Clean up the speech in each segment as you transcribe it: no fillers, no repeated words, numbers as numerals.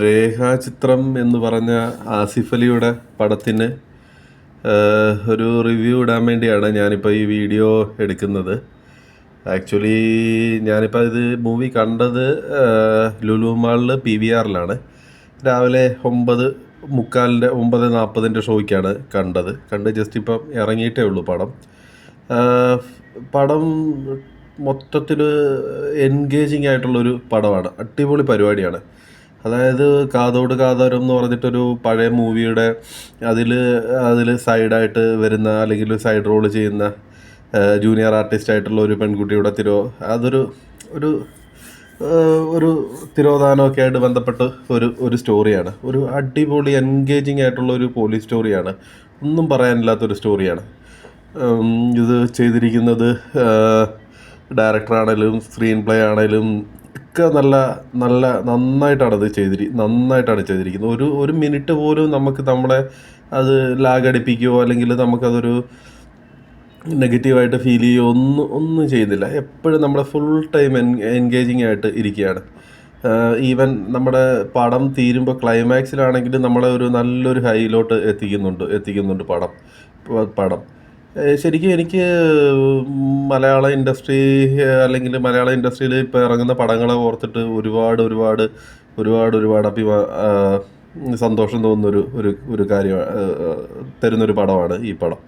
രേഖാചിത്രം എന്ന് പറഞ്ഞ ആസിഫ് അലിയുടെ പടത്തിന് ഒരു റിവ്യൂ ഇടാൻ വേണ്ടിയാണ് ഞാനിപ്പോൾ ഈ വീഡിയോ എടുക്കുന്നത്. ആക്ച്വലി ഞാനിപ്പോൾ ഇത് മൂവി കണ്ടത് ലുലു മാളിൽ PVRലാണ്. രാവിലെ 9:40 ഷോയ്ക്കാണ് കണ്ട് ജസ്റ്റ് ഇപ്പം ഇറങ്ങിയിട്ടേ ഉള്ളൂ പടം. പടം മൊത്തത്തിൽ എൻഗേജിങ് ആയിട്ടുള്ളൊരു പടമാണ്, അടിപൊളി പരിപാടിയാണ്. അതായത് കാതോട് കാതോരം എന്ന് പറഞ്ഞിട്ടൊരു പഴയ മൂവിയുടെ അതിൽ സൈഡായിട്ട് വരുന്ന അല്ലെങ്കിൽ സൈഡ് റോള് ചെയ്യുന്ന ജൂനിയർ ആർട്ടിസ്റ്റ് ആയിട്ടുള്ള ഒരു പെൺകുട്ടിയുടെ അതൊരു ഒരു ഒരു തിരോധാനമൊക്കെ ആയിട്ട് ബന്ധപ്പെട്ട് ഒരു സ്റ്റോറിയാണ്. ഒരു അടിപൊളി എൻഗേജിങ് ആയിട്ടുള്ള ഒരു പോലീസ് സ്റ്റോറിയാണ്. ഒന്നും പറയാനില്ലാത്തൊരു സ്റ്റോറിയാണ്. ഇത് ചെയ്തിരിക്കുന്നത് ഡയറക്ടറാണേലും സ്ക്രീൻ പ്ലേ ആണേലും ഒക്കെ നന്നായിട്ടാണ് ചെയ്തിരിക്കുന്നത്. ഒരു മിനിറ്റ് പോലും നമ്മളെ അത് ലാഗടിപ്പിക്കുകയോ അല്ലെങ്കിൽ നമുക്കതൊരു നെഗറ്റീവായിട്ട് ഫീൽ ചെയ്യുകയോ ഒന്നും ചെയ്യുന്നില്ല. എപ്പോഴും നമ്മളെ ഫുൾ ടൈം എൻഗേജിങ് ആയിട്ട് ഇരിക്കുകയാണ്. ഈവൻ നമ്മുടെ പടം തീരുമ്പോൾ ക്ലൈമാക്സിലാണെങ്കിൽ നമ്മളെ ഒരു നല്ലൊരു ഹൈയിലോട്ട് എത്തിക്കുന്നുണ്ട് പടം. ശരിക്കും എനിക്ക് മലയാള ഇൻഡസ്ട്രി അല്ലെങ്കിൽ മലയാള ഇൻഡസ്ട്രിയിൽ ഇപ്പോൾ ഇറങ്ങുന്ന പടങ്ങളെ ഓർത്തിട്ട് ഒരുപാട് സന്തോഷം തോന്നുന്നൊരു ഒരു കാര്യം തരുന്നൊരു പടമാണ് ഈ പടം.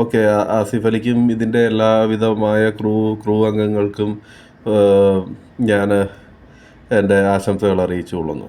ഓക്കെ, ആസിഫ് അലിക്കും ഇതിൻ്റെ എല്ലാവിധമായ ക്രൂ അംഗങ്ങൾക്കും ഞാൻ എൻ്റെ ആശംസകൾ അറിയിച്ചുകൊള്ളുന്നു.